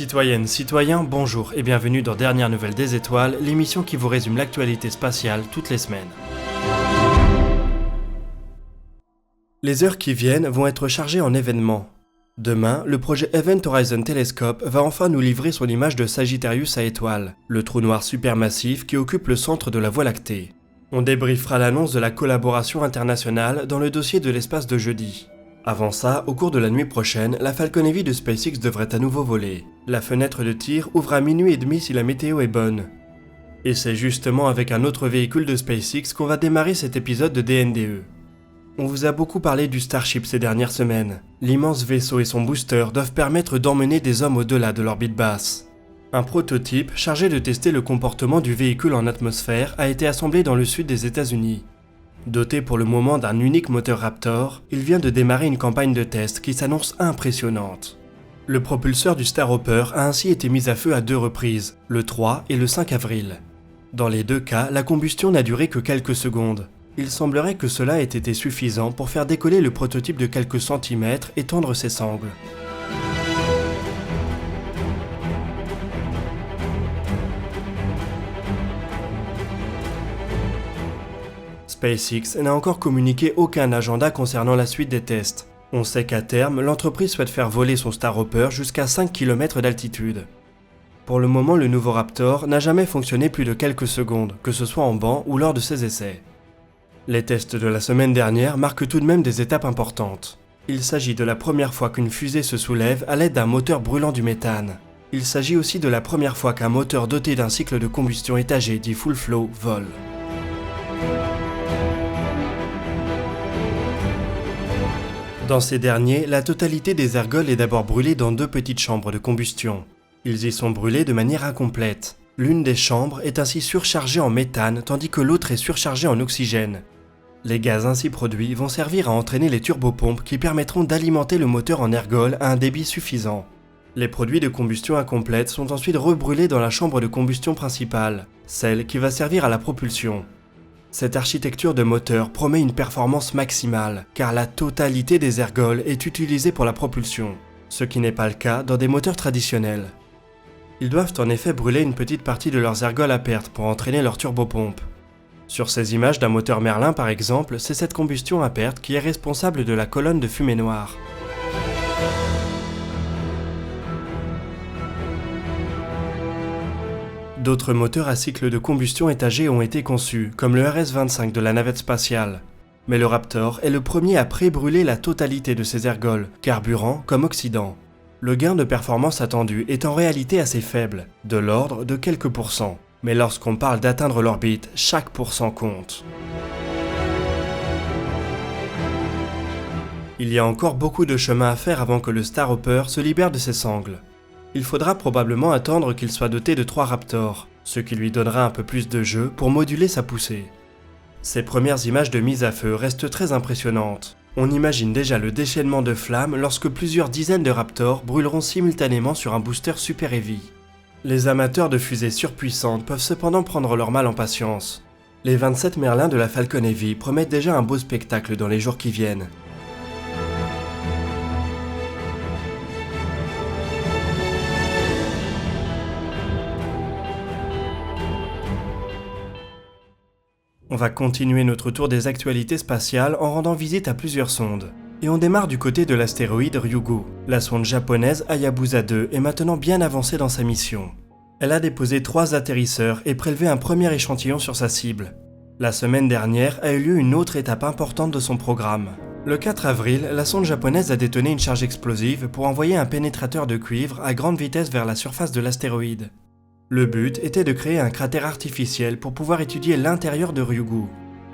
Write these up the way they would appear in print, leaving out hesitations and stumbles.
Citoyennes, citoyens, bonjour et bienvenue dans Dernières Nouvelles des Étoiles, l'émission qui vous résume l'actualité spatiale toutes les semaines. Les heures qui viennent vont être chargées en événements. Demain, le projet Event Horizon Telescope va enfin nous livrer son image de Sagittarius à étoiles, le trou noir supermassif qui occupe le centre de la Voie lactée. On débriefera l'annonce de la collaboration internationale dans le dossier de l'espace de jeudi. Avant ça, au cours de la nuit prochaine, la Falcon Heavy de SpaceX devrait à nouveau voler. La fenêtre de tir ouvre à minuit et demi si la météo est bonne. Et c'est justement avec un autre véhicule de SpaceX qu'on va démarrer cet épisode de DNDE. On vous a beaucoup parlé du Starship ces dernières semaines. L'immense vaisseau et son booster doivent permettre d'emmener des hommes au-delà de l'orbite basse. Un prototype chargé de tester le comportement du véhicule en atmosphère a été assemblé dans le sud des États-Unis. Doté pour le moment d'un unique moteur Raptor, il vient de démarrer une campagne de test qui s'annonce impressionnante. Le propulseur du Starhopper a ainsi été mis à feu à 2 reprises, le 3 et le 5 avril. Dans les 2 cas, la combustion n'a duré que quelques secondes. Il semblerait que cela ait été suffisant pour faire décoller le prototype de quelques centimètres et tendre ses sangles. SpaceX n'a encore communiqué aucun agenda concernant la suite des tests. On sait qu'à terme, l'entreprise souhaite faire voler son Starhopper jusqu'à 5 km d'altitude. Pour le moment, le nouveau Raptor n'a jamais fonctionné plus de quelques secondes, que ce soit en banc ou lors de ses essais. Les tests de la semaine dernière marquent tout de même des étapes importantes. Il s'agit de la première fois qu'une fusée se soulève à l'aide d'un moteur brûlant du méthane. Il s'agit aussi de la première fois qu'un moteur doté d'un cycle de combustion étagé dit full flow vole. Dans ces derniers, la totalité des ergols est d'abord brûlée dans 2 petites chambres de combustion. Ils y sont brûlés de manière incomplète. L'une des chambres est ainsi surchargée en méthane tandis que l'autre est surchargée en oxygène. Les gaz ainsi produits vont servir à entraîner les turbopompes qui permettront d'alimenter le moteur en ergol à un débit suffisant. Les produits de combustion incomplète sont ensuite rebrûlés dans la chambre de combustion principale, celle qui va servir à la propulsion. Cette architecture de moteur promet une performance maximale, car la totalité des ergols est utilisée pour la propulsion, ce qui n'est pas le cas dans des moteurs traditionnels. Ils doivent en effet brûler une petite partie de leurs ergols à perte pour entraîner leur turbopompe. Sur ces images d'un moteur Merlin par exemple, c'est cette combustion à perte qui est responsable de la colonne de fumée noire. D'autres moteurs à cycle de combustion étagé ont été conçus, comme le RS-25 de la navette spatiale. Mais le Raptor est le premier à pré-brûler la totalité de ses ergols, carburant comme oxydant. Le gain de performance attendu est en réalité assez faible, de l'ordre de quelques pourcents. Mais lorsqu'on parle d'atteindre l'orbite, chaque pourcent compte. Il y a encore beaucoup de chemin à faire avant que le Starhopper se libère de ses sangles. Il faudra probablement attendre qu'il soit doté de 3 Raptors, ce qui lui donnera un peu plus de jeu pour moduler sa poussée. Ces premières images de mise à feu restent très impressionnantes. On imagine déjà le déchaînement de flammes lorsque plusieurs dizaines de Raptors brûleront simultanément sur un booster Super Heavy. Les amateurs de fusées surpuissantes peuvent cependant prendre leur mal en patience. Les 27 Merlins de la Falcon Heavy promettent déjà un beau spectacle dans les jours qui viennent. On va continuer notre tour des actualités spatiales en rendant visite à plusieurs sondes. Et on démarre du côté de l'astéroïde Ryugu. La sonde japonaise Hayabusa 2 est maintenant bien avancée dans sa mission. Elle a déposé 3 atterrisseurs et prélevé un premier échantillon sur sa cible. La semaine dernière a eu lieu une autre étape importante de son programme. Le 4 avril, la sonde japonaise a détoné une charge explosive pour envoyer un pénétrateur de cuivre à grande vitesse vers la surface de l'astéroïde. Le but était de créer un cratère artificiel pour pouvoir étudier l'intérieur de Ryugu.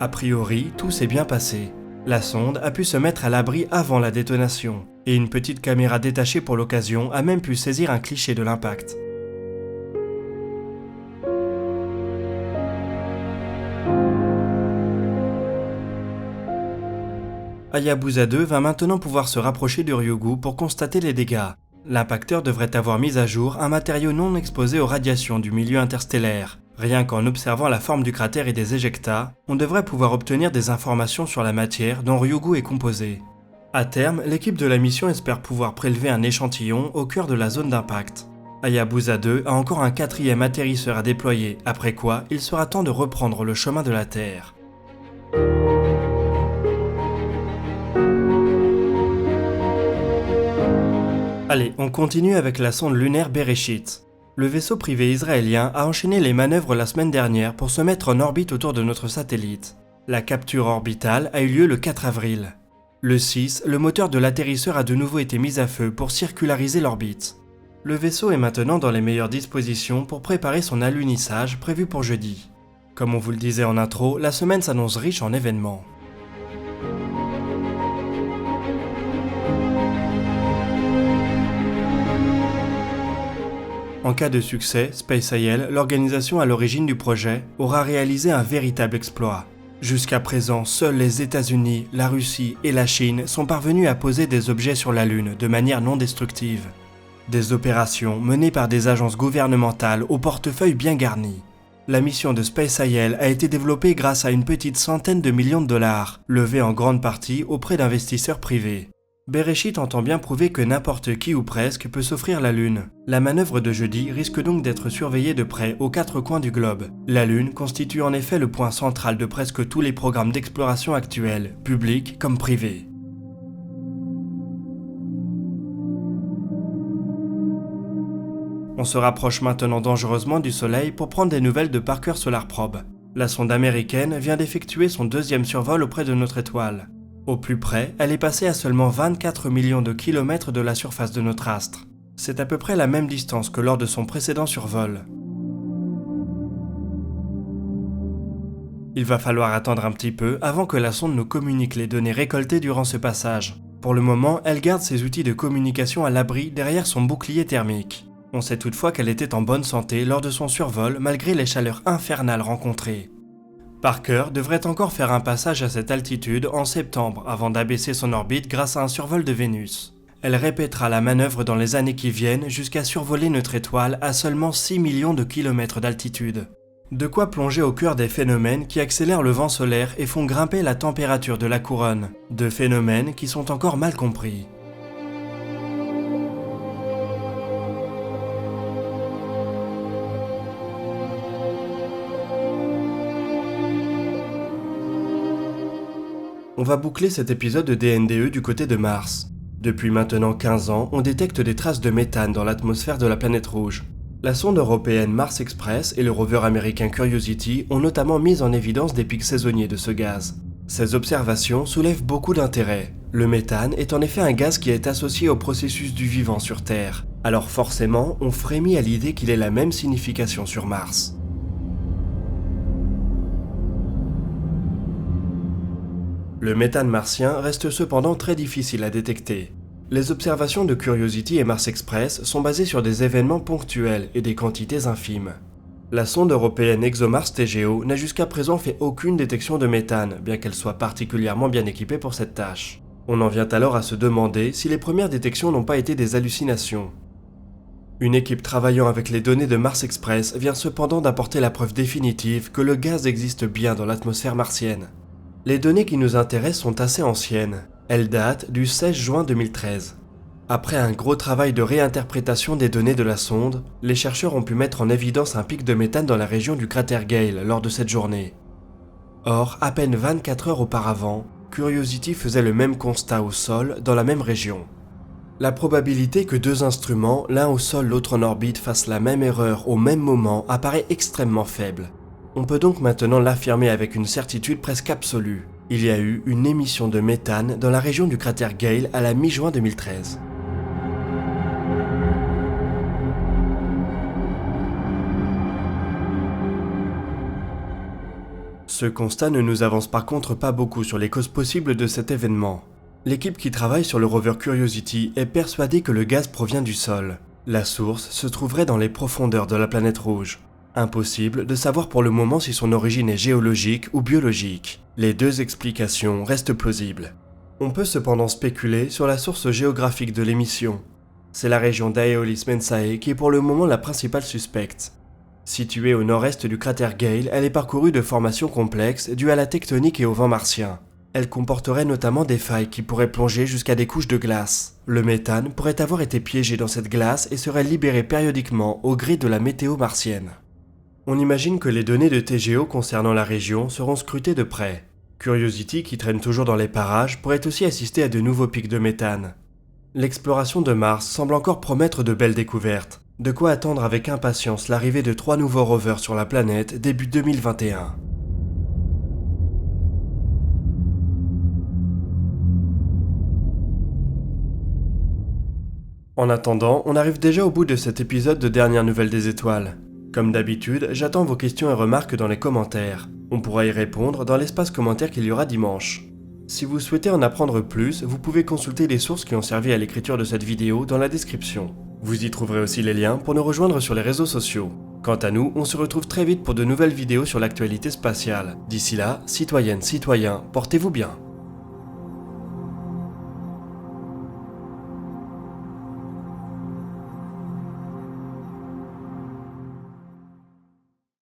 A priori, tout s'est bien passé. La sonde a pu se mettre à l'abri avant la détonation, et une petite caméra détachée pour l'occasion a même pu saisir un cliché de l'impact. Hayabusa 2 va maintenant pouvoir se rapprocher de Ryugu pour constater les dégâts. L'impacteur devrait avoir mis à jour un matériau non exposé aux radiations du milieu interstellaire. Rien qu'en observant la forme du cratère et des éjectats, on devrait pouvoir obtenir des informations sur la matière dont Ryugu est composé. À terme, l'équipe de la mission espère pouvoir prélever un échantillon au cœur de la zone d'impact. Hayabusa 2 a encore un 4e atterrisseur à déployer, après quoi il sera temps de reprendre le chemin de la Terre. Allez, on continue avec la sonde lunaire Bereshit. Le vaisseau privé israélien a enchaîné les manœuvres la semaine dernière pour se mettre en orbite autour de notre satellite. La capture orbitale a eu lieu le 4 avril. Le 6, le moteur de l'atterrisseur a de nouveau été mis à feu pour circulariser l'orbite. Le vaisseau est maintenant dans les meilleures dispositions pour préparer son alunissage prévu pour jeudi. Comme on vous le disait en intro, la semaine s'annonce riche en événements. En cas de succès, SpaceIL, l'organisation à l'origine du projet, aura réalisé un véritable exploit. Jusqu'à présent, seuls les États-Unis, la Russie et la Chine sont parvenus à poser des objets sur la Lune de manière non destructive. Des opérations menées par des agences gouvernementales au portefeuille bien garni. La mission de SpaceIL a été développée grâce à une petite centaine de millions de dollars, levés en grande partie auprès d'investisseurs privés. Bereshit entend bien prouver que n'importe qui ou presque peut s'offrir la Lune. La manœuvre de jeudi risque donc d'être surveillée de près aux 4 coins du globe. La Lune constitue en effet le point central de presque tous les programmes d'exploration actuels, publics comme privés. On se rapproche maintenant dangereusement du Soleil pour prendre des nouvelles de Parker Solar Probe. La sonde américaine vient d'effectuer son 2e survol auprès de notre étoile. Au plus près, elle est passée à seulement 24 millions de kilomètres de la surface de notre astre. C'est à peu près la même distance que lors de son précédent survol. Il va falloir attendre un petit peu avant que la sonde nous communique les données récoltées durant ce passage. Pour le moment, elle garde ses outils de communication à l'abri derrière son bouclier thermique. On sait toutefois qu'elle était en bonne santé lors de son survol malgré les chaleurs infernales rencontrées. Parker devrait encore faire un passage à cette altitude en septembre avant d'abaisser son orbite grâce à un survol de Vénus. Elle répétera la manœuvre dans les années qui viennent jusqu'à survoler notre étoile à seulement 6 millions de kilomètres d'altitude. De quoi plonger au cœur des phénomènes qui accélèrent le vent solaire et font grimper la température de la couronne. De phénomènes qui sont encore mal compris. On va boucler cet épisode de DNDE du côté de Mars. Depuis maintenant 15 ans, on détecte des traces de méthane dans l'atmosphère de la planète rouge. La sonde européenne Mars Express et le rover américain Curiosity ont notamment mis en évidence des pics saisonniers de ce gaz. Ces observations soulèvent beaucoup d'intérêt. Le méthane est en effet un gaz qui est associé au processus du vivant sur Terre. Alors forcément, on frémit à l'idée qu'il ait la même signification sur Mars. Le méthane martien reste cependant très difficile à détecter. Les observations de Curiosity et Mars Express sont basées sur des événements ponctuels et des quantités infimes. La sonde européenne ExoMars TGO n'a jusqu'à présent fait aucune détection de méthane, bien qu'elle soit particulièrement bien équipée pour cette tâche. On en vient alors à se demander si les premières détections n'ont pas été des hallucinations. Une équipe travaillant avec les données de Mars Express vient cependant d'apporter la preuve définitive que le gaz existe bien dans l'atmosphère martienne. Les données qui nous intéressent sont assez anciennes. Elles datent du 16 juin 2013. Après un gros travail de réinterprétation des données de la sonde, les chercheurs ont pu mettre en évidence un pic de méthane dans la région du cratère Gale lors de cette journée. Or, à peine 24 heures auparavant, Curiosity faisait le même constat au sol dans la même région. La probabilité que deux instruments, l'un au sol, l'autre en orbite, fassent la même erreur au même moment apparaît extrêmement faible. On peut donc maintenant l'affirmer avec une certitude presque absolue. Il y a eu une émission de méthane dans la région du cratère Gale à la mi-juin 2013. Ce constat ne nous avance par contre pas beaucoup sur les causes possibles de cet événement. L'équipe qui travaille sur le rover Curiosity est persuadée que le gaz provient du sol. La source se trouverait dans les profondeurs de la planète rouge. Impossible de savoir pour le moment si son origine est géologique ou biologique. Les deux explications restent plausibles. On peut cependant spéculer sur la source géographique de l'émission. C'est la région d'Aeolis Mensae qui est pour le moment la principale suspecte. Située au nord-est du cratère Gale, elle est parcourue de formations complexes dues à la tectonique et au vent martien. Elle comporterait notamment des failles qui pourraient plonger jusqu'à des couches de glace. Le méthane pourrait avoir été piégé dans cette glace et serait libéré périodiquement au gré de la météo martienne. On imagine que les données de TGO concernant la région seront scrutées de près. Curiosity, qui traîne toujours dans les parages, pourrait aussi assister à de nouveaux pics de méthane. L'exploration de Mars semble encore promettre de belles découvertes. De quoi attendre avec impatience l'arrivée de 3 nouveaux rovers sur la planète début 2021. En attendant, on arrive déjà au bout de cet épisode de Dernières Nouvelles des Étoiles. Comme d'habitude, j'attends vos questions et remarques dans les commentaires. On pourra y répondre dans l'espace commentaire qu'il y aura dimanche. Si vous souhaitez en apprendre plus, vous pouvez consulter les sources qui ont servi à l'écriture de cette vidéo dans la description. Vous y trouverez aussi les liens pour nous rejoindre sur les réseaux sociaux. Quant à nous, on se retrouve très vite pour de nouvelles vidéos sur l'actualité spatiale. D'ici là, citoyennes, citoyens, portez-vous bien.